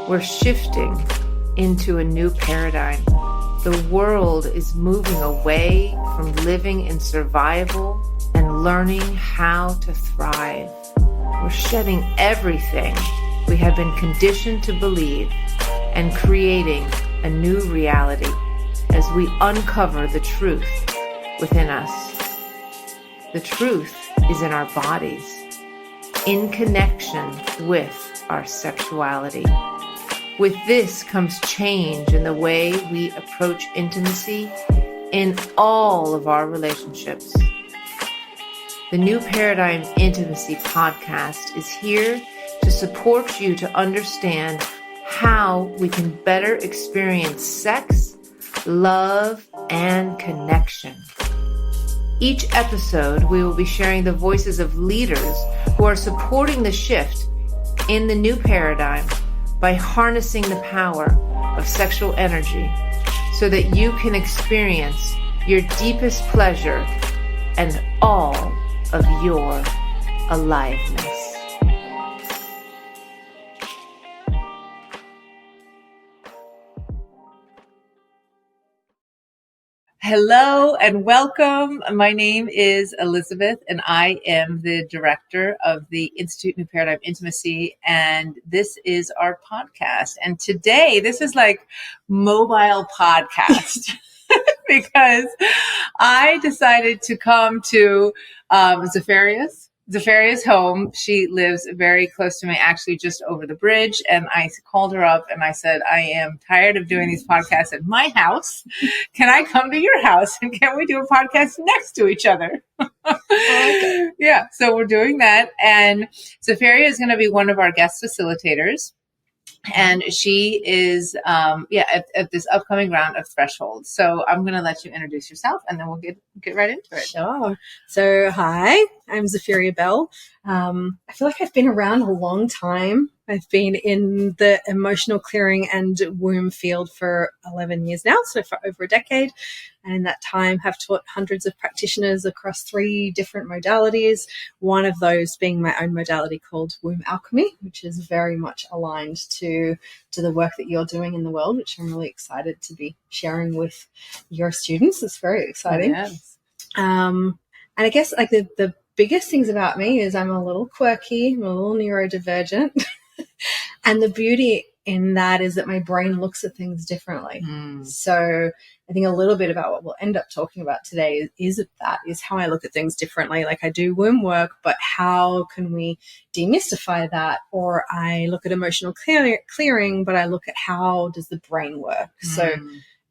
We're shifting into a new paradigm. The world is moving away from living in survival and learning how to thrive. We're shedding everything we have been conditioned to believe and creating a new reality as we uncover the truth within us. The truth is in our bodies, in connection with our sexuality. With this comes change in the way we approach intimacy in all of our relationships. The New Paradigm Intimacy podcast is here to support you to understand how we can better experience sex, love, and connection. Each episode, we will be sharing the voices of leaders who are supporting the shift in the new paradigm by harnessing the power of sexual energy so that you can experience your deepest pleasure and all of your aliveness. Hello and welcome. My name is Elizabeth and I am the director of the Institute New Paradigm Intimacy, and this is our podcast. And today, this is like mobile podcast because I decided to come to Zapheria's home. She lives very close to me, actually just over the bridge. And I called her up and I said, I am tired of doing these podcasts at my house. Can I come to your house and can we do a podcast next to each other? Okay. Yeah, so we're doing that. And Zapheria is going to be one of our guest facilitators. And she is, at this upcoming round of Threshold. So I'm going to let you introduce yourself and then we'll get right into it. Sure. So, hi, I'm Zapheria Bell. I feel like I've been around a long time. I've been in the emotional clearing and womb field for 11 years now, so for over a decade. And in that time have taught hundreds of practitioners across 3 different modalities, one of those being my own modality called Womb Alchemy, which is very much aligned to the work that you're doing in the world, which I'm really excited to be sharing with your students. It's very exciting. Yes. And I guess like the biggest things about me is I'm a little quirky, I'm a little neurodivergent. And the beauty in that is that my brain looks at things differently. So I think a little bit about what we'll end up talking about today is how I look at things differently. Like I do womb work, but how can we demystify that? Or I look at emotional clearing, but I look at how does the brain work? So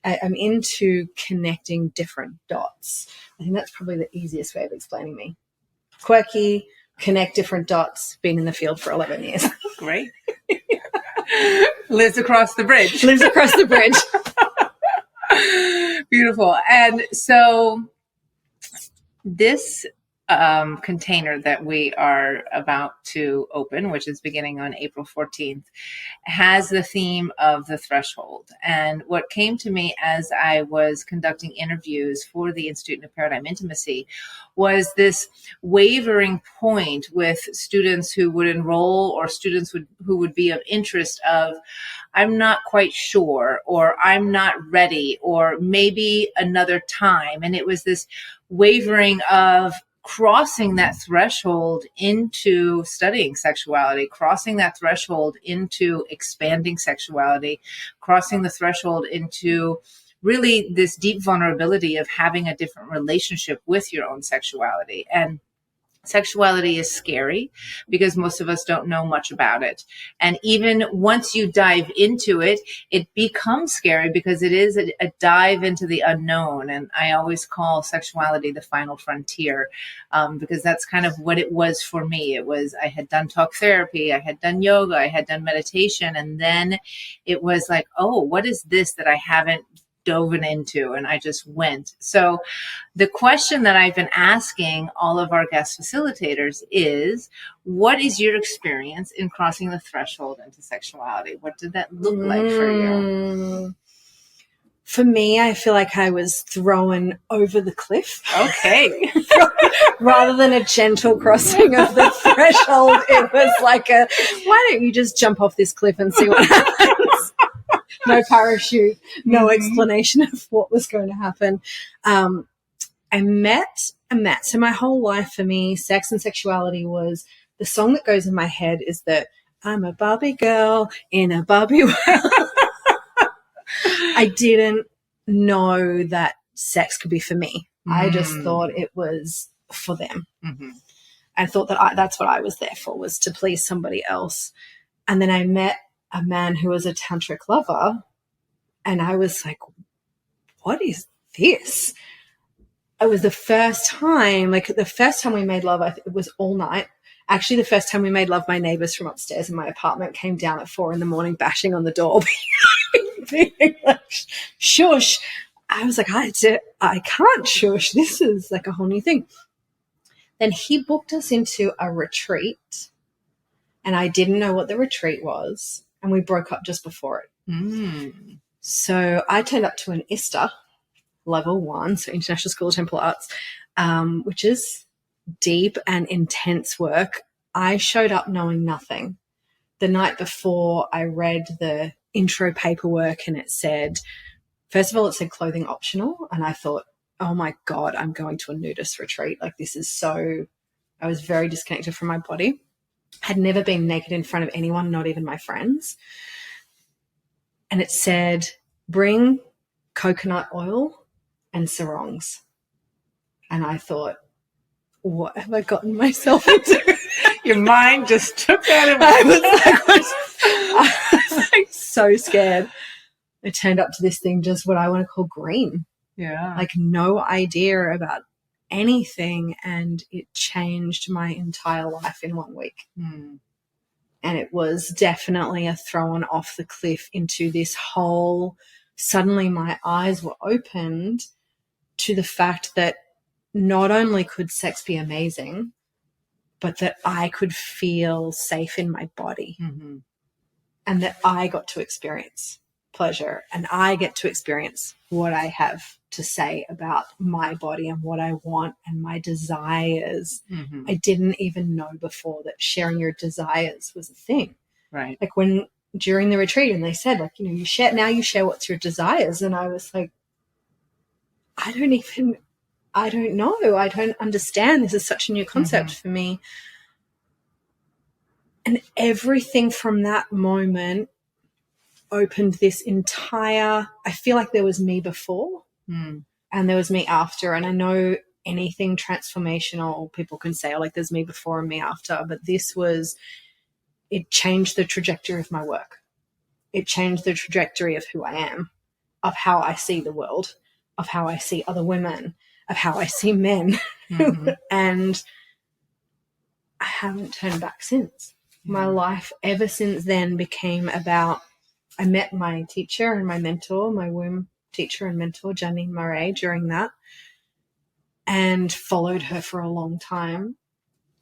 I'm into connecting different dots. I think that's probably the easiest way of explaining me. Quirky, connect different dots, been in the field for 11 years. Great. Lives across the bridge. Lives across the bridge. Beautiful. And so this container that we are about to open, which is beginning on April 14th, has the theme of the threshold. And what came to me as I was conducting interviews for the Institute of Paradigm Intimacy was this wavering point with students who would enroll or students who would be of interest of, I'm not quite sure, or I'm not ready, or maybe another time. And it was this wavering of crossing that threshold into studying sexuality, crossing that threshold into expanding sexuality, crossing the threshold into really this deep vulnerability of having a different relationship with your own sexuality. And sexuality is scary because most of us don't know much about it. And even once you dive into it, it becomes scary because it is a dive into the unknown. And I always call sexuality the final frontier because that's kind of what it was for me. It was, I had done talk therapy, I had done yoga, I had done meditation. And then it was like, oh, what is this that I haven't dove into? And I just went. So the question that I've been asking all of our guest facilitators is, what is your experience in crossing the threshold into sexuality? What did that look like for you? For me, I feel like I was thrown over the cliff. Okay. Rather than a gentle crossing of the threshold, it was like why don't you just jump off this cliff and see what happens? No parachute, no explanation of what was going to happen. I met a man. So my whole life for me, sex and sexuality was, the song that goes in my head is that I'm a Barbie girl in a Barbie world. I didn't know that sex could be for me. I just thought it was for them. I thought that that's what I was there for, was to please somebody else. And then I met a man who was a tantric lover, and I was like, what is this? It was the first time we made love, it was all night. Actually, the first time we made love, my neighbors from upstairs in my apartment came down at 4 a.m, bashing on the door, being like, shush. I was like, I can't shush. This is like a whole new thing. Then he booked us into a retreat, and I didn't know what the retreat was, and we broke up just before it. So I turned up to an ISTA, level 1, so International School of Temple Arts, which is deep and intense work. I showed up knowing nothing. The night before, I read the intro paperwork, and it said, first of all, it said clothing optional. And I thought, oh my God, I'm going to a nudist retreat. Like, this is so, I was very disconnected from my body. Had never been naked in front of anyone, not even my friends. And it said, bring coconut oil and sarongs. And I thought, what have I gotten myself into? Your mind just took that away. I was like so scared. I turned up to this thing just what I want to call green. Yeah. Like, no idea about anything, and it changed my entire life in 1 week. And it was definitely a thrown off the cliff into this whole, suddenly my eyes were opened to the fact that not only could sex be amazing, but that I could feel safe in my body, and that I got to experience pleasure, and I get to experience what I have to say about my body and what I want and my desires. I didn't even know before that sharing your desires was a thing. Right. Like, when during the retreat, and they said, like, you know, you share what's your desires. And I was like, I don't know. I don't understand. This is such a new concept for me. And everything from that moment opened this entire, I feel like there was me before and there was me after. And I know anything transformational, people can say, oh, like, there's me before and me after. But it changed the trajectory of my work. It changed the trajectory of who I am, of how I see the world, of how I see other women, of how I see men. And I haven't turned back since. My life ever since then became about, I met my teacher and my mentor, my womb teacher and mentor, Janine Murray, during that, and followed her for a long time.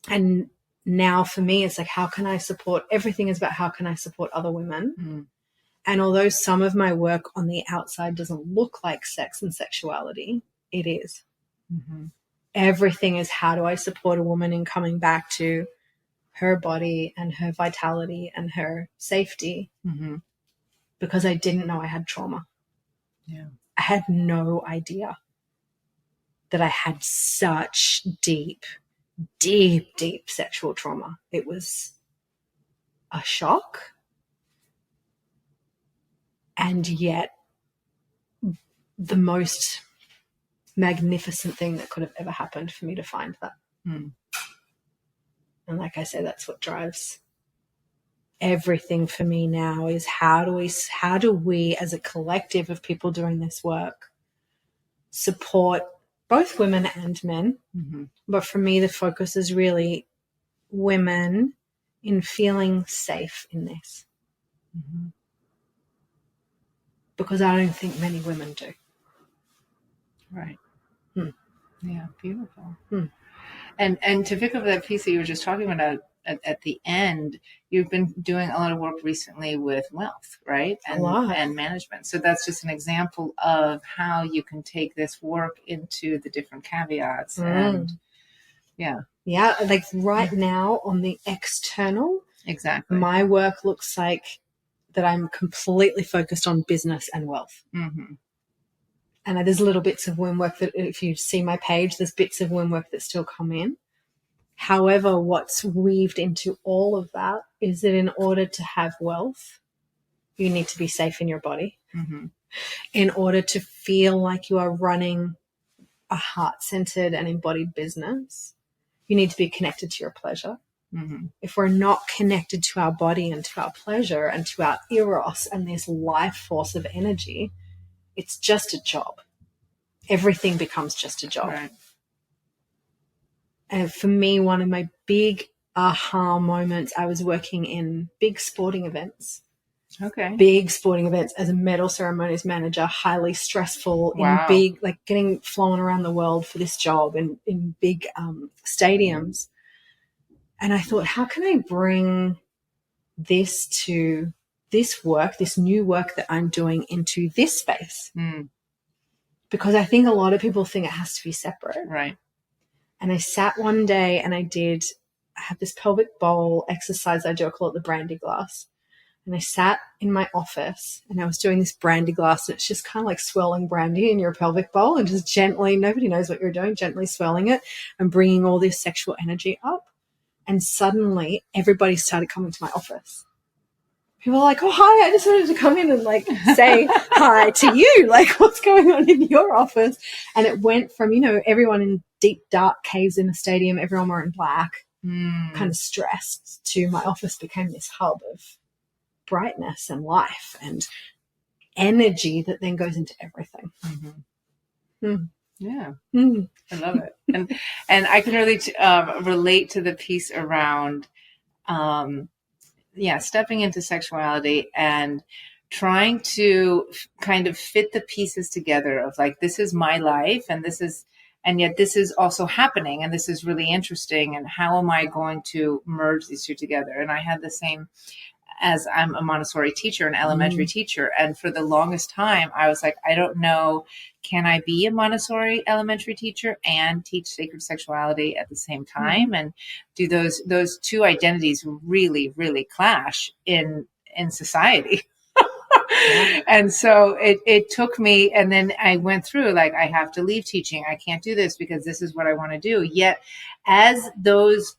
And now for me, it's like, how can I support? Everything is about how can I support other women? And although some of my work on the outside doesn't look like sex and sexuality, it is. Everything is, how do I support a woman in coming back to her body and her vitality and her safety? Because I didn't know I had trauma. I had no idea that I had such deep, deep, deep sexual trauma. It was a shock. And yet the most magnificent thing that could have ever happened for me to find that. And like I said, that's what drives everything for me now, is how do we as a collective of people doing this work support both women and men. But for me, the focus is really women in feeling safe in this. Because I don't think many women do. Right. Yeah, beautiful. And to pick up that piece that you were just talking about at the end, you've been doing a lot of work recently with wealth, right? And management. So that's just an example of how you can take this work into the different caveats. And yeah. Yeah. Like right now on the external, exactly, my work looks like that I'm completely focused on business and wealth. Mm-hmm. And there's little bits of womb work that, if you see my page, there's bits of womb work that still come in. However, what's weaved into all of that is that in order to have wealth, you need to be safe in your body. Mm-hmm. In order to feel like you are running a heart-centered and embodied business, you need to be connected to your pleasure. Mm-hmm. If we're not connected to our body and to our pleasure and to our eros and this life force of energy, it's just a job. Everything becomes just a job. Right. And for me, one of my big aha moments, I was working in big sporting events. Okay. Big sporting events as a medal ceremonies manager, highly stressful, Wow. in big, like getting flown around the world for this job in big stadiums. And I thought, how can I bring this to this work, this new work that I'm doing into this space? Because I think a lot of people think it has to be separate. Right. And I sat one day and I have this pelvic bowl exercise I do. I call it the brandy glass. And I sat in my office and I was doing this brandy glass. And it's just kind of like swirling brandy in your pelvic bowl and just gently, nobody knows what you're doing, gently swirling it and bringing all this sexual energy up. And suddenly everybody started coming to my office. People are like, oh, hi, I just wanted to come in and like say hi to you. Like, what's going on in your office? And it went from, everyone in deep, dark caves in a stadium, everyone wearing black, kind of stressed, to my office became this hub of brightness and life and energy that then goes into everything. Yeah. I love it. And I can really relate to the piece around stepping into sexuality and trying to kind of fit the pieces together of like, this is my life and yet this is also happening and this is really interesting, and how am I going to merge these two together? And I had the same, as I'm a Montessori teacher, an elementary teacher. And for the longest time, I was like, I don't know, can I be a Montessori elementary teacher and teach sacred sexuality at the same time? And do those two identities really, really clash in society? And so it took me, and then I went through, like, I have to leave teaching. I can't do this because this is what I want to do. Yet as those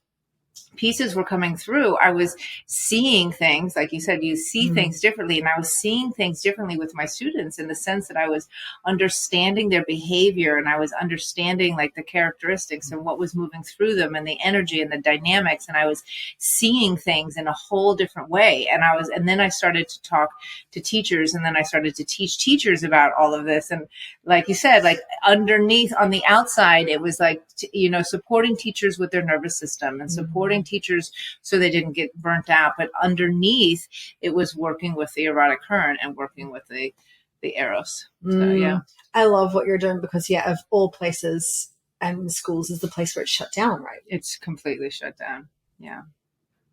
pieces were coming through, I was seeing things, like you said, you see things differently. And I was seeing things differently with my students in the sense that I was understanding their behavior and I was understanding like the characteristics and what was moving through them and the energy and the dynamics. And I was seeing things in a whole different way. And then I started to talk to teachers, and then I started to teach teachers about all of this. And like you said, like underneath on the outside, it was like, supporting teachers with their nervous system and supporting teachers so they didn't get burnt out. But underneath, it was working with the erotic current and working with the eros. So, yeah. I love what you're doing because, of all places, and schools is the place where it's shut down, right? It's completely shut down. Yeah.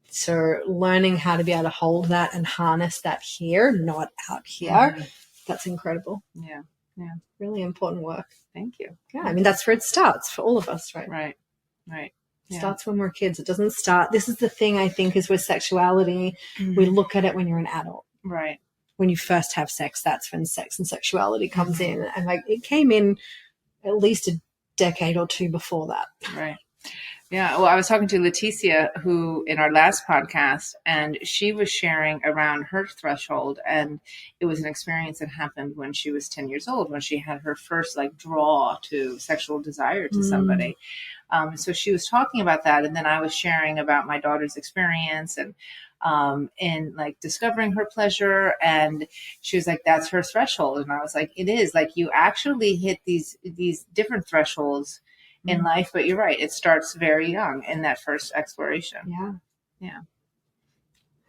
So learning how to be able to hold that and harness that here, not out here, that's incredible. Yeah. Yeah. Really important work. Thank you. Yeah. I mean, that's where it starts for all of us, right? Right. It starts when we're kids. It doesn't start. This is the thing I think is with sexuality. We look at it when you're an adult. Right. When you first have sex, that's when sex and sexuality comes in. And like it came in at least a decade or two before that. Right. Yeah. Well, I was talking to Leticia, who in our last podcast, and she was sharing around her threshold. And it was an experience that happened when she was 10 years old, when she had her first like draw to sexual desire to somebody. So she was talking about that. And then I was sharing about my daughter's experience and like discovering her pleasure. And she was like, that's her threshold. And I was like, it is, like, you actually hit these different thresholds in life, but you're right. It starts very young in that first exploration. Yeah. Yeah.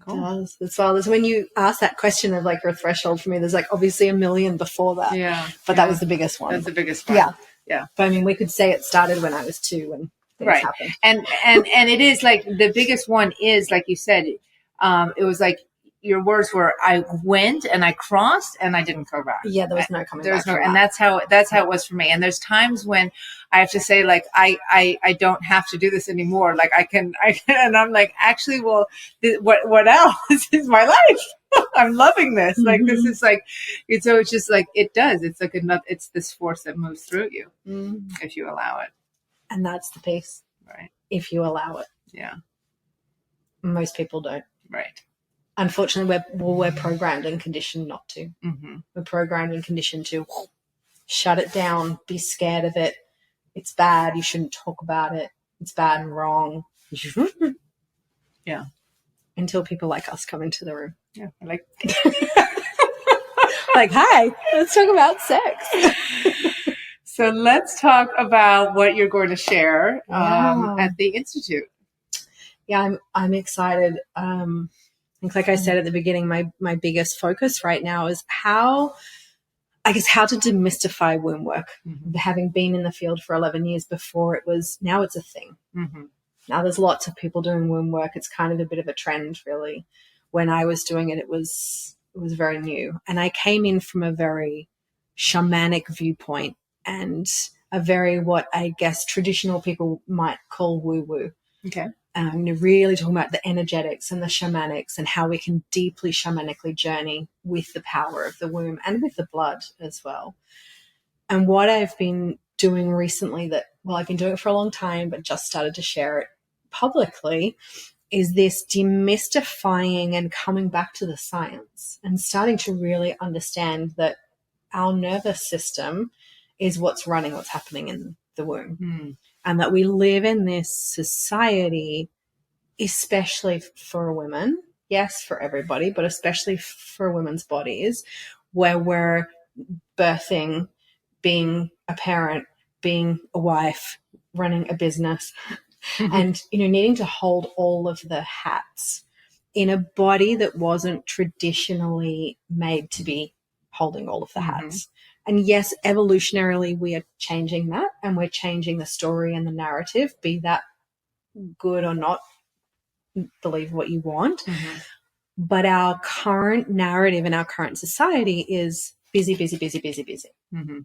Cool. As well as when you ask that question of like her threshold, for me, there's like obviously a million before that. Yeah. But that was the biggest one. That's the biggest one. Yeah. Yeah. But I mean, we could say it started when I was 2 and things Right. happened. And it is like the biggest one is, like you said, it was like your words were, I went and I crossed and I didn't go back. Yeah, there was no coming back. And that's how it was for me. And there's times when I have to say, like, I don't have to do this anymore. Like I can, and I'm like, actually, well, what else? This is my life. I'm loving this. Mm-hmm. Like, this is like, it's just like, it does. It's like it's this force that moves through you if you allow it. And that's the piece. Right. If you allow it. Yeah. Most people don't. Right. Unfortunately, we're programmed and conditioned not to. Mm-hmm. We're programmed and conditioned to shut it down, be scared of it. It's bad. You shouldn't talk about it. It's bad and wrong. Yeah. Until people like us come into the room. Yeah. Like, like, hi, let's talk about sex. So let's talk about what you're going to share at the Institute. Yeah, I'm excited. I think, like I said at the beginning, my biggest focus right now is how to demystify womb work. Mm-hmm. Having been in the field for 11 years before now it's a thing. Mm-hmm. Now there's lots of people doing womb work. It's kind of a bit of a trend, really. When I was doing it, it was very new. And I came in from a very shamanic viewpoint and a very, what I guess traditional people might call woo-woo. Okay. Really talking about the energetics and the shamanics and how we can deeply shamanically journey with the power of the womb and with the blood as well. And what I've been doing recently I've been doing it for a long time, but just started to share it publicly, is this demystifying and coming back to the science and starting to really understand that our nervous system is what's happening in the womb. Mm. And that we live in this society, especially for women, yes, for everybody, but especially for women's bodies, where we're birthing, being a parent, being a wife, running a business, and, needing to hold all of the hats in a body that wasn't traditionally made to be holding all of the hats. And yes, evolutionarily, we are changing that, and we're changing the story and the narrative, be that good or not, believe what you want. Mm-hmm. But our current narrative in our current society is busy, busy, busy, busy, busy. Mm-hmm.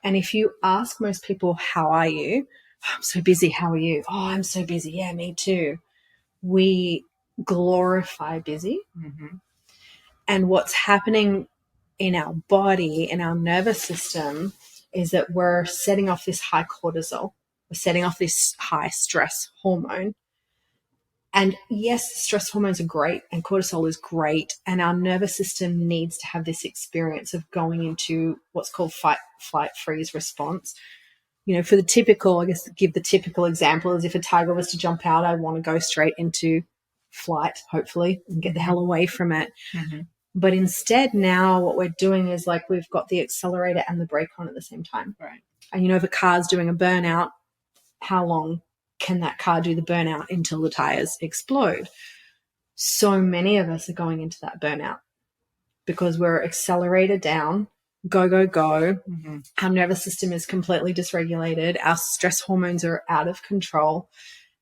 And if you ask most people, how are you? Oh, I'm so busy. How are you? Oh, I'm so busy. Yeah, me too. We glorify busy. Mm-hmm. And what's happening in our body, in our nervous system, is that we're setting off this high cortisol. We're setting off this high stress hormone. And yes, stress hormones are great and cortisol is great. And our nervous system needs to have this experience of going into what's called fight, flight, freeze response. For the typical, I guess, give the typical example is if a tiger was to jump out, I want to go straight into flight, hopefully, and get the hell away from it. Mm-hmm. But instead now what we're doing is like we've got the accelerator and the brake on at the same time. Right. And if a car's doing a burnout, how long can that car do the burnout until the tires explode? So many of us are going into that burnout because we're accelerated down, go, go, go. Mm-hmm. Our nervous system is completely dysregulated. Our stress hormones are out of control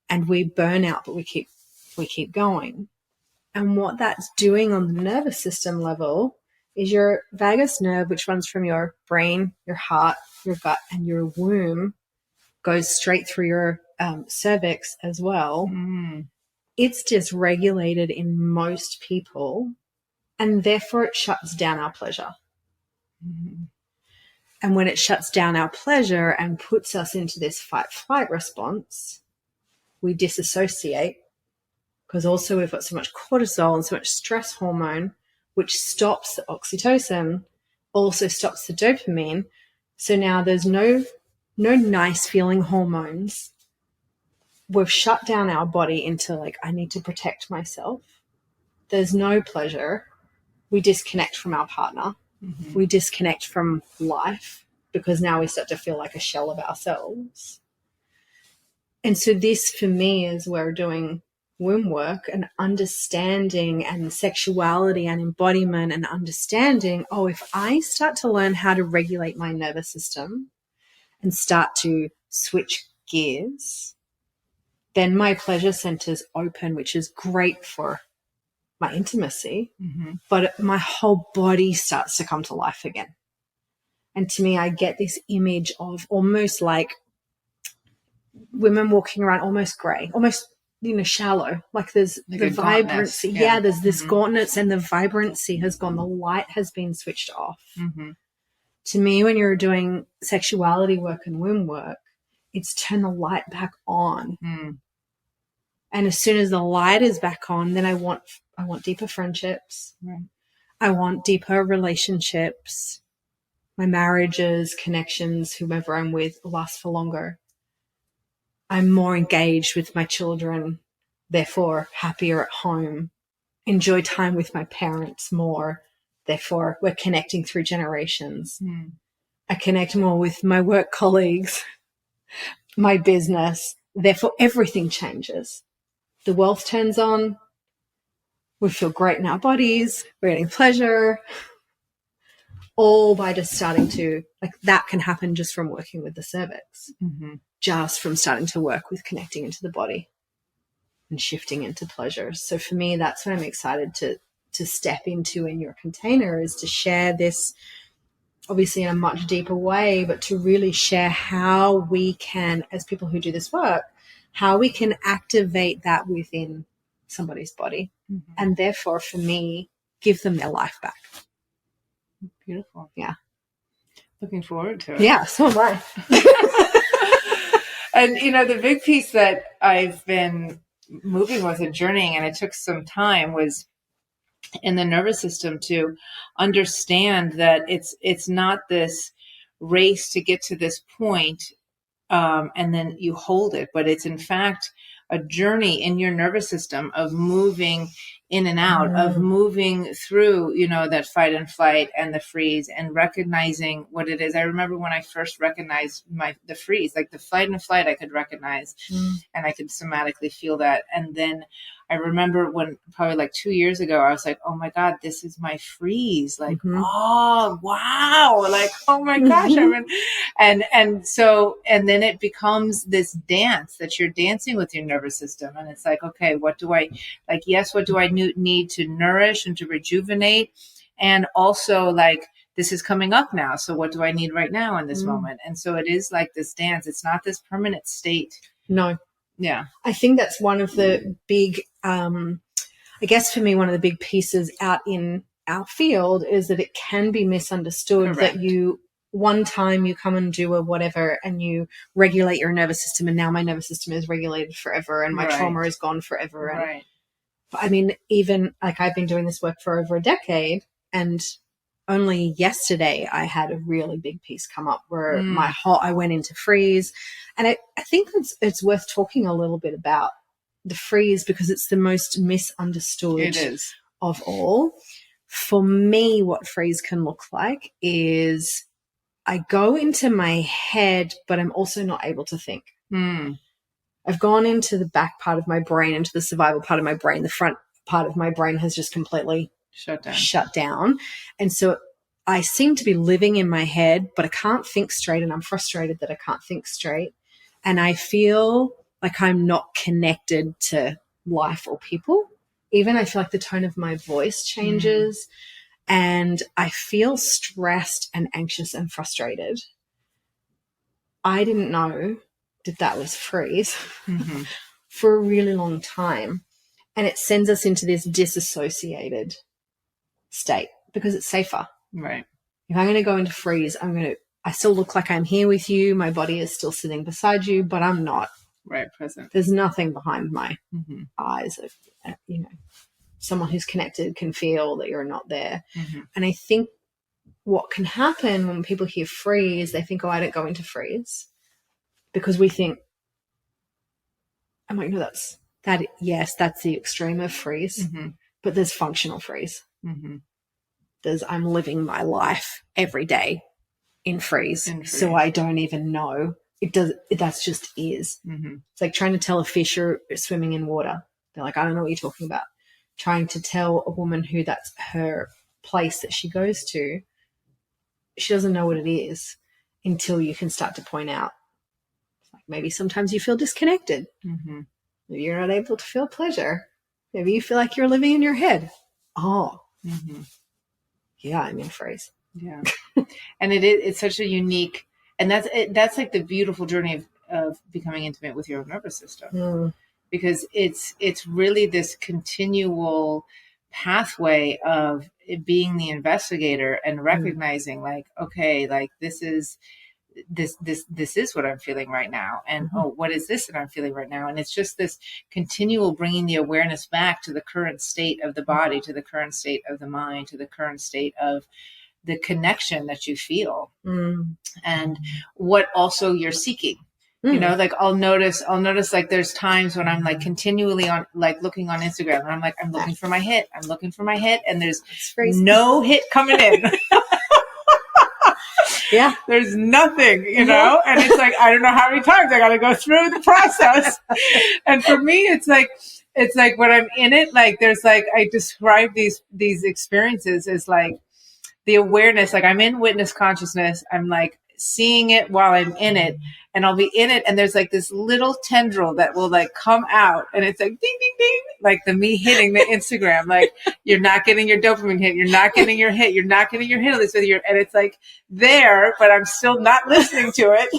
and we burn out, but we keep going. And what that's doing on the nervous system level is your vagus nerve, which runs from your brain, your heart, your gut, and your womb, goes straight through your cervix as well. Mm. It's dysregulated in most people, and therefore it shuts down our pleasure. Mm. And when it shuts down our pleasure and puts us into this fight-flight response, we disassociate. Because also we've got so much cortisol and so much stress hormone, which stops the oxytocin, also stops the dopamine. So now there's no nice feeling hormones. We've shut down our body into like, I need to protect myself. There's no pleasure. We disconnect from our partner. Mm-hmm. We disconnect from life because now we start to feel like a shell of ourselves. And so this for me is where doing womb work and understanding and sexuality and embodiment and understanding, if I start to learn how to regulate my nervous system and start to switch gears, then my pleasure centers open, which is great for my intimacy, but my whole body starts to come to life again. And to me, I get this image of almost like women walking around almost grey, almost, shallow. Like there's like the vibrancy. Yeah, there's this gauntness, and the vibrancy has gone. The light has been switched off. To me, when you're doing sexuality work and womb work, it's turn the light back on. And as soon as the light is back on, then I want deeper friendships. Right. I want deeper relationships. My marriages, connections, whomever I'm with, last for longer. I'm more engaged with my children, therefore happier at home. Enjoy time with my parents more, therefore we're connecting through generations. I connect more with my work colleagues, my business, therefore everything changes. The wealth turns on. We feel great in our bodies. We're getting pleasure. All by just starting to, that can happen just from working with the cervix. Just from starting to work with connecting into the body and shifting into pleasure. So for me, that's what I'm excited to step into in your container, is to share this, obviously in a much deeper way, but to really share how we can, as people who do this work, how we can activate that within somebody's body, and therefore for me, give them their life back. Beautiful. Yeah. Looking forward to it. Yeah, so am I. And, the big piece that I've been moving with and journeying, and it took some time, was in the nervous system to understand that it's not this race to get to this point, and then you hold it, but it's in fact a journey in your nervous system of moving in and out, of moving through, that fight and flight and the freeze, and recognizing what it is. I remember when I first recognized the freeze, like the fight and flight, I could recognize and I could somatically feel that. And then I remember when probably like 2 years ago, I was like, oh my God, this is my freeze. Like, oh, wow. Like, oh my gosh. And then it becomes this dance that you're dancing with your nervous system. And it's like, okay, what do I need to nourish and to rejuvenate? And also like, this is coming up now. So what do I need right now in this moment? And so it is like this dance. It's not this permanent state. No. Yeah. I think that's one of the big, I guess for me, one of the big pieces out in our field is that it can be misunderstood. Correct. That one time you come and do a whatever and you regulate your nervous system, and now my nervous system is regulated forever and my trauma is gone forever. And I mean, even like I've been doing this work for over a decade, and only yesterday I had a really big piece come up where I went into freeze. And I think it's worth talking a little bit about the freeze, because it's the most misunderstood of all. For me, what freeze can look like is I go into my head, but I'm also not able to think. I've gone into the back part of my brain, into the survival part of my brain. The front part of my brain has just completely shut down. And so I seem to be living in my head, but I can't think straight, and I'm frustrated that I can't think straight. And I feel like I'm not connected to life or people. Even I feel like the tone of my voice changes, and I feel stressed and anxious and frustrated. I didn't know that was freeze for a really long time. And it sends us into this disassociated state because it's safer. Right. If I'm going to go into freeze, I still look like I'm here with you. My body is still sitting beside you, but I'm not. Right, present. There's nothing behind my eyes. Someone who's connected can feel that you're not there. And I think what can happen when people hear freeze, they think, oh, I don't go into freeze. Because we think, I'm like, no, that's the extreme of freeze. But there's functional freeze. There's I'm living my life every day in freeze. So I don't even know. That's just is. It's like trying to tell a fish you're swimming in water. They're like, I don't know what you're talking about. Trying to tell a woman who that's her place that she goes to, she doesn't know what it is until you can start to point out. Like maybe sometimes you feel disconnected. Maybe you're not able to feel pleasure. Maybe you feel like you're living in your head. Oh, yeah, I'm in freeze. Yeah. And it's such a unique, and that's like the beautiful journey of becoming intimate with your own nervous system, because it's really this continual pathway of it being the investigator and recognizing like, okay, like this is what I'm feeling right now. And oh, what is this that I'm feeling right now? And it's just this continual bringing the awareness back to the current state of the body, to the current state of the mind, to the current state of the connection that you feel, and what also you're seeking. You know, like I'll notice like there's times when I'm like continually on like looking on Instagram and I'm like, I'm looking for my hit. And there's no hit coming in. Yeah. There's nothing, you know? And it's like, I don't know how many times I got to go through the process. And for me, it's like when I'm in it, like there's like, I describe these experiences as like the awareness, like I'm in witness consciousness. I'm like seeing it while I'm in it, and I'll be in it. And there's like this little tendril that will like come out, and it's like ding, ding, ding, like me hitting the Instagram. Like you're not getting your dopamine hit. You're not getting your hit. You're not getting your hit on this with your, and it's like there, but I'm still not listening to it.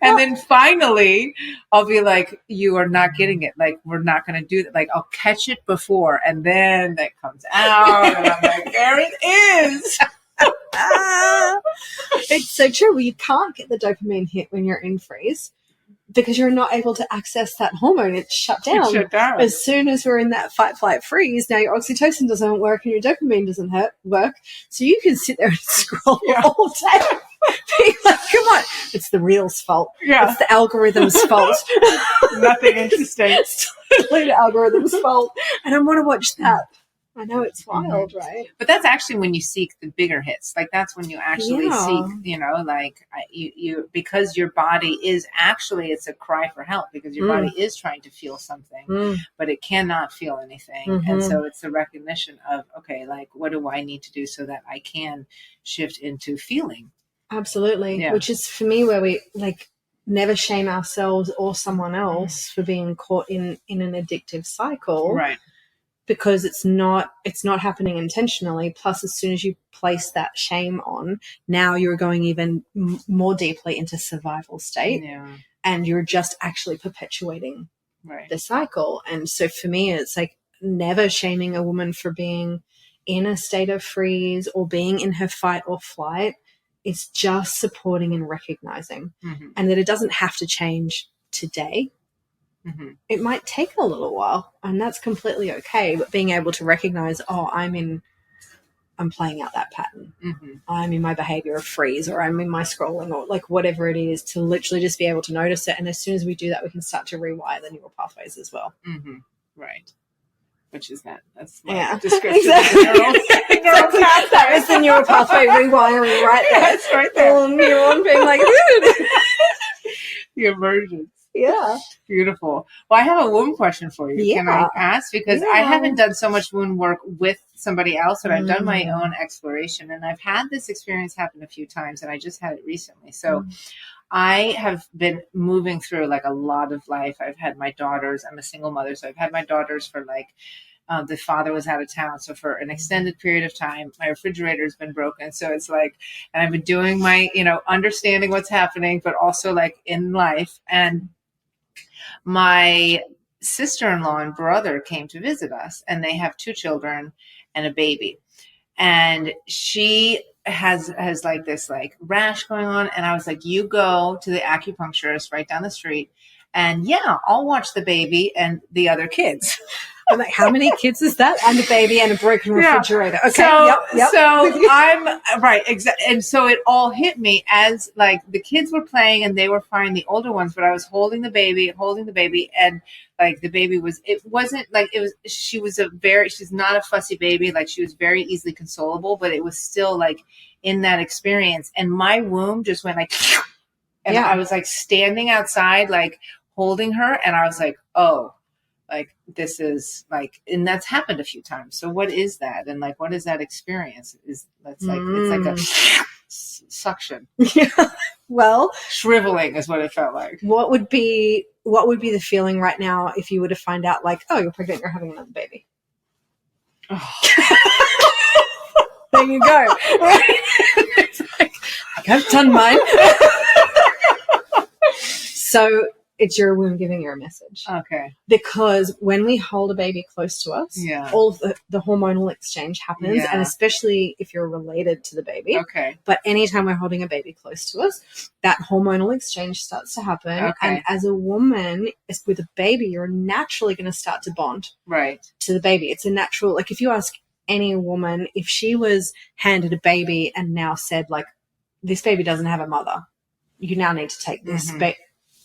And then finally, I'll be like, you are not getting it. Like, we're not going to do that. Like, I'll catch it before. And then that comes out. And I'm like, there it is. It's so true. You can't get the dopamine hit when you're in freeze because you're not able to access that hormone. It's shut down. As soon as we're in that fight, flight, freeze, now your oxytocin doesn't work and your dopamine doesn't work. So you can sit there and scroll all day. Being like, come on, it's the reel's fault. Yeah. It's the algorithm's fault. Nothing interesting. It's totally the algorithm's fault. And I want to watch that. I know it's wild, right? But that's actually when you seek the bigger hits. Like that's when you actually seek, you know, like you because your body is actually, it's a cry for help because your body is trying to feel something, but it cannot feel anything. And so it's the recognition of, okay, like what do I need to do so that I can shift into feeling? Absolutely. Yeah. Which is for me where we like never shame ourselves or someone else for being caught in an addictive cycle. Right. Because it's not happening intentionally. Plus, as soon as you place that shame on, now you're going even more deeply into survival state, and you're just actually perpetuating the cycle. And so for me, it's like never shaming a woman for being in a state of freeze or being in her fight or flight. It's just supporting and recognizing, and that it doesn't have to change today. It might take a little while, and that's completely okay. But being able to recognize, oh, I'm playing out that pattern. I'm in my behavior of freeze, or I'm in my scrolling, or like whatever it is, to literally just be able to notice it. And as soon as we do that, we can start to rewire the neural pathways as well. Right. Which is that? That's my description. Exactly. That is the neural pathway rewiring right there. That's right there. Little neuron being like, the emergence. Yeah. Beautiful. Well, I have a womb question for you. Yeah. Can I ask? Because I haven't done so much wound work with somebody else, but I've done my own exploration. And I've had this experience happen a few times, and I just had it recently. So I have been moving through like a lot of life. I've had my daughters. I'm a single mother. So I've had my daughters for like, the father was out of town. So for an extended period of time, my refrigerator has been broken. So it's like, and I've been doing my, you know, understanding what's happening, but also like in life. And my sister-in-law and brother came to visit us, and they have 2 children and a baby. And she has like this like rash going on. And I was like, you go to the acupuncturist right down the street, and I'll watch the baby and the other kids. I'm like, how many kids is that? And a baby and a broken refrigerator. Okay. So, so I'm right. Exactly. And so it all hit me as like the kids were playing and they were fine, the older ones, but I was holding the baby and like the baby she's not a fussy baby. Like she was very easily consolable, but it was still like in that experience. And my womb just went like, and I was like standing outside, like holding her. And I was like, oh, like this is like, and that's happened a few times. So what is that? And like, what is that experience? It's like a suction. Yeah. Well, Shriveling is what it felt like. what would be the feeling right now if you were to find out, like, oh, you're pregnant, you're having another baby? Oh. There you go. Right? It's like I've done mine. So it's your womb giving you a message. Okay. Because when we hold a baby close to us, all of the hormonal exchange happens, and especially if you're related to the baby. Okay. But anytime we're holding a baby close to us, that hormonal exchange starts to happen. Okay. And as a woman, with a baby, you're naturally going to start to bond to the baby. It's a natural, like if you ask any woman, if she was handed a baby and now said, like, this baby doesn't have a mother, you now need to take this baby.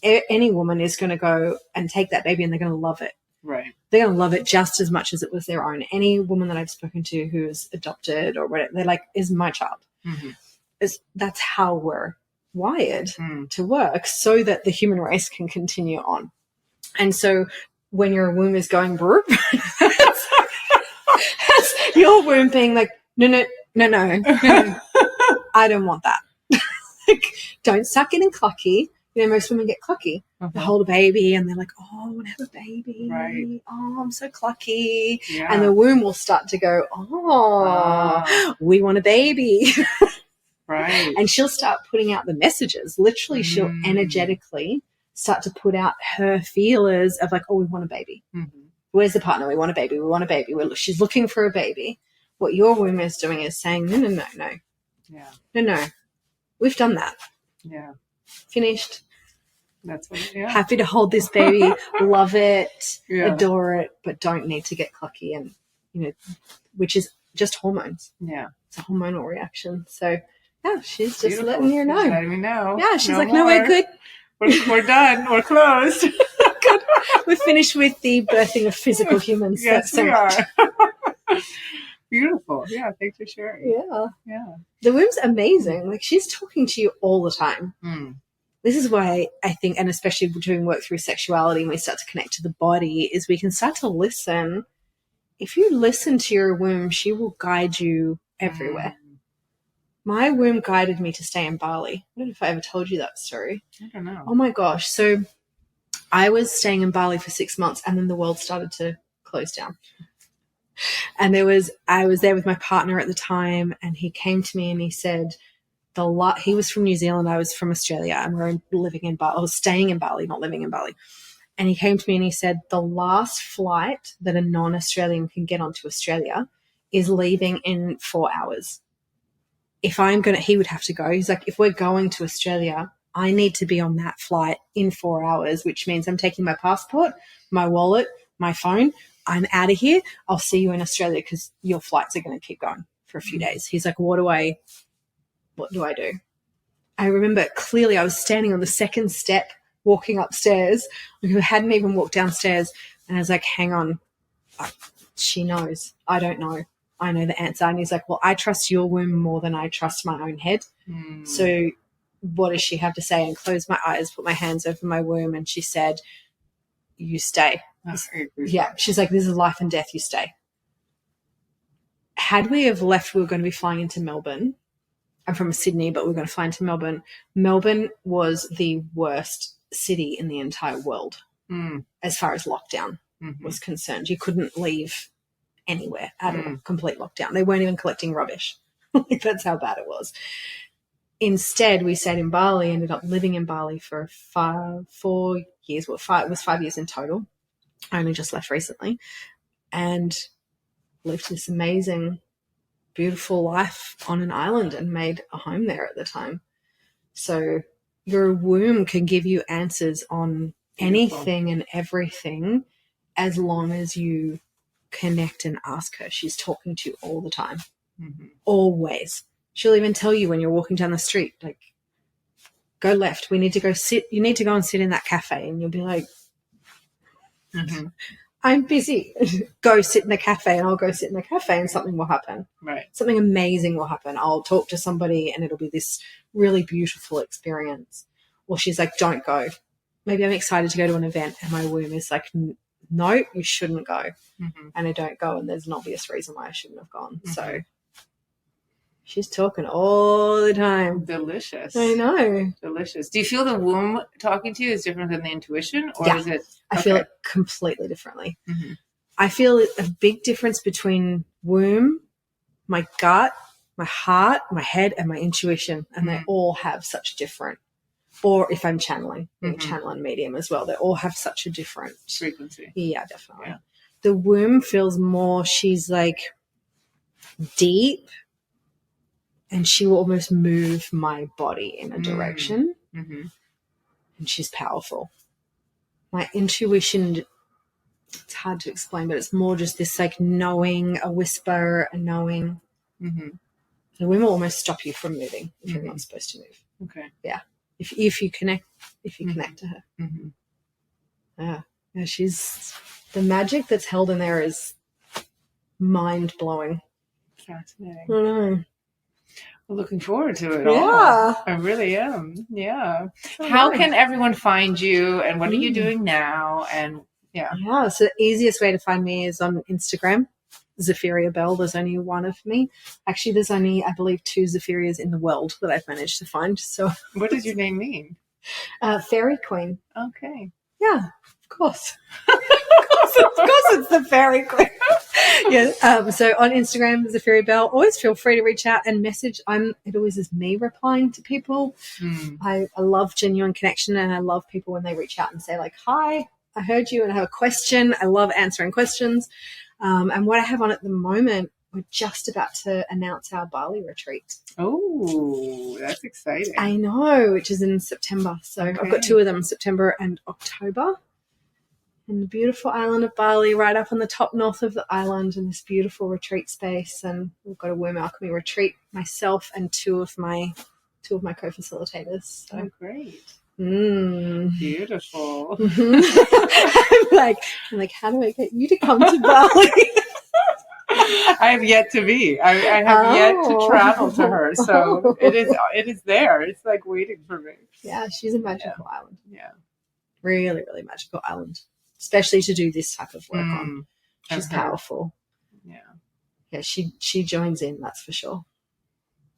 Any woman is going to go and take that baby and they're going to love it. Right. They're going to love it just as much as it was their own. Any woman that I've spoken to who's adopted or whatever, they're like, is my child. That's how we're wired to work, so that the human race can continue on. And so when your womb is going broop, that's your womb being like, no, I don't want that. Like, don't start getting clucky. You know, most women get clucky. They hold a baby and they're like, oh, I want to have a baby. Right. Oh, I'm so clucky. Yeah. And the womb will start to go, we want a baby. Right. And she'll start putting out the messages. Literally, she'll energetically start to put out her feelers of like, oh, we want a baby. Where's the partner? We want a baby. We want a baby. She's looking for a baby. What your womb is doing is saying, no. Yeah. No. We've done that. Yeah. Finished. That's what. Happy to hold this baby, love it, adore it, but don't need to get clucky, and which is just hormones. Yeah, it's a hormonal reaction. So she's just letting you know. She's letting me know. Yeah, she's like, no, we're good. We're done. We're closed. Good. We're finished with the birthing of physical humans. Yes, we are. Beautiful. Yeah, thanks for sharing. Yeah. The womb's amazing. Like, she's talking to you all the time. This is why I think, and especially doing work through sexuality, and we start to connect to the body, is we can start to listen. If you listen to your womb, she will guide you everywhere. My womb guided me to stay in Bali. I don't know if I ever told you that story. I don't know. Oh my gosh. So I was staying in Bali for 6 months, and then the world started to close down. And I was there with my partner at the time, and he came to me and he said, he was from New Zealand, I was from Australia, and we were living in Bali. I was staying in Bali, not living in Bali. And he came to me and he said, the last flight that a non-Australian can get onto Australia is leaving in 4 hours. He would have to go. He's like, if we're going to Australia, I need to be on that flight in 4 hours, which means I'm taking my passport, my wallet, my phone. I'm out of here. I'll see you in Australia because your flights are going to keep going for a few days. He's like, what do I do? I remember clearly I was standing on the second step walking upstairs. I hadn't even walked downstairs, and I was like, hang on. She knows. I don't know. I know the answer. And he's like, well, I trust your womb more than I trust my own head. So what does she have to say? And closed my eyes, put my hands over my womb, and she said, you stay. Yeah. She's like, this is life and death. You stay. Had we have left, we were going to be flying into Melbourne. I'm from Sydney, but we were going to fly into Melbourne. Melbourne was the worst city in the entire world as far as lockdown was concerned. You couldn't leave anywhere at all. Complete lockdown. They weren't even collecting rubbish. That's how bad it was. Instead, we stayed in Bali, ended up living in Bali for 4 years. Well, it was 5 years in total. I only just left recently, and lived this amazing, beautiful life on an island and made a home there at the time. So your womb can give you answers on anything and everything as long as you connect and ask her. She's talking to you all the time. Always. She'll even tell you when you're walking down the street, like, go left. We need to go sit. You need to go and sit in that cafe. And you'll be like, I'm busy. Go sit in the cafe, and I'll go sit in the cafe, and something will happen. Right. Something amazing will happen. I'll talk to somebody, and it'll be this really beautiful experience. Or she's like, don't go. Maybe I'm excited to go to an event, and my womb is like, no, you shouldn't go. And I don't go, and there's an obvious reason why I shouldn't have gone. So She's talking all the time. Delicious. I know. Delicious. Do you feel the womb talking to you is different than the intuition, or is it? I feel it completely differently. Mm-hmm. I feel a big difference between womb, my gut, my heart, my head, and my intuition, and they all have such different. Or if I'm channeling, channeling medium as well, they all have such a different frequency. Yeah, definitely. Yeah. The womb feels more. She's like deep. And she will almost move my body in a direction. Mm-hmm. And she's powerful. My intuition, it's hard to explain, but it's more just this like knowing, a whisper, a knowing. Mm-hmm. The womb will almost stop you from moving if you're not supposed to move. Okay. Yeah. If you connect to her. Mm-hmm. Yeah. She's, the magic that's held in there is mind blowing. Fascinating. I know. I'm looking forward to it all. I really am. Yeah. How can everyone find you, and what are you doing now? And so the easiest way to find me is on Instagram, Zapheria Bell. There's only one of me. Actually, there's only, I believe, 2 Zapherias in the world that I've managed to find. So, what does your name mean? Fairy Queen. Okay. Yeah, of course. Of course it's the Fairy Queen. So on Instagram, Zapheria Bell, always feel free to reach out and message. It always is me replying to people. I love genuine connection, and I love people when they reach out and say like, hi, I heard you and I have a question. I love answering questions. And what I have on at the moment, we're just about to announce our Bali retreat. Oh, that's exciting. I know, which is in September. So I've got 2 of them, September and October. In the beautiful island of Bali, right up on the top north of the island, in this beautiful retreat space. And we've got a womb alchemy retreat, myself and 2 of my co-facilitators. So. Oh, great. Beautiful. Mm-hmm. I'm like, how do I get you to come to Bali? I have yet to be. I have yet to travel to her. So it is there. It's like waiting for me. Yeah, she's a magical island. Yeah. Really, really magical island. Especially to do this type of work on. She's powerful. Yeah. Yeah, she joins in, that's for sure.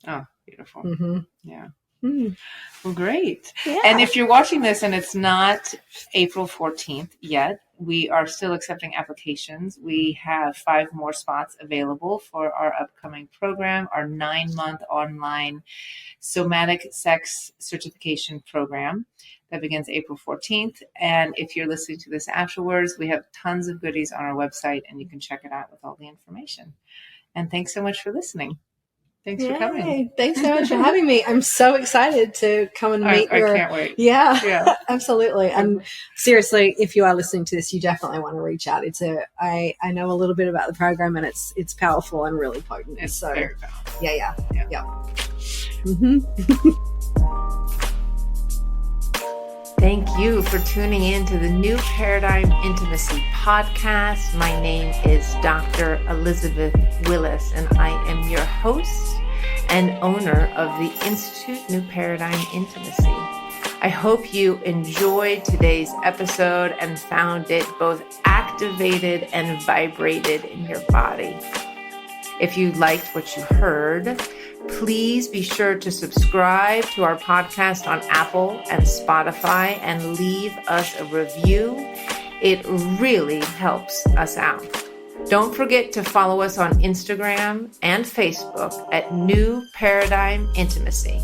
Oh, beautiful. Mm-hmm. Yeah. Mm. Well, great. Yeah. And if you're watching this and it's not April 14th yet, we are still accepting applications. We have 5 more spots available for our upcoming program, our 9-month online somatic sex certification program that begins April 14th. And if you're listening to this afterwards, we have tons of goodies on our website, and you can check it out with all the information. And thanks so much for listening. Thanks for coming. Thanks so much for having me. I'm so excited to come and meet I can't wait. Yeah, absolutely. And seriously, if you are listening to this, you definitely want to reach out. I know a little bit about the program, and it's powerful and really potent. It's so very powerful. Yeah. Mm-hmm. Thank you for tuning in to the New Paradigm Intimacy podcast. My name is Dr. Elizabeth Willis, and I am your host and owner of the Institute New Paradigm Intimacy. I hope you enjoyed today's episode and found it both activated and vibrated in your body. If you liked what you heard, please be sure to subscribe to our podcast on Apple and Spotify and leave us a review. It really helps us out. Don't forget to follow us on Instagram and Facebook at New Paradigm Intimacy.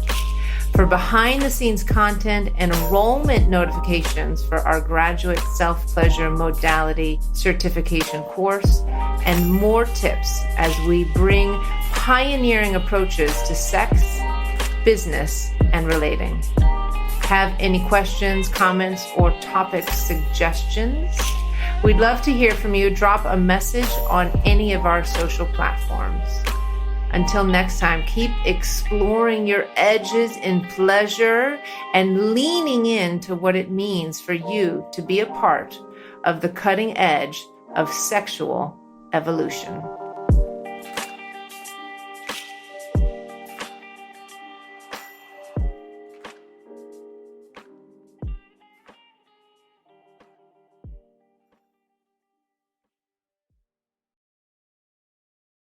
For behind-the-scenes content and enrollment notifications for our graduate self-pleasure modality certification course, and more tips as we bring pioneering approaches to sex, business, and relating. Have any questions, comments, or topic suggestions? We'd love to hear from you. Drop a message on any of our social platforms. Until next time, keep exploring your edges in pleasure and leaning into what it means for you to be a part of the cutting edge of sexual evolution.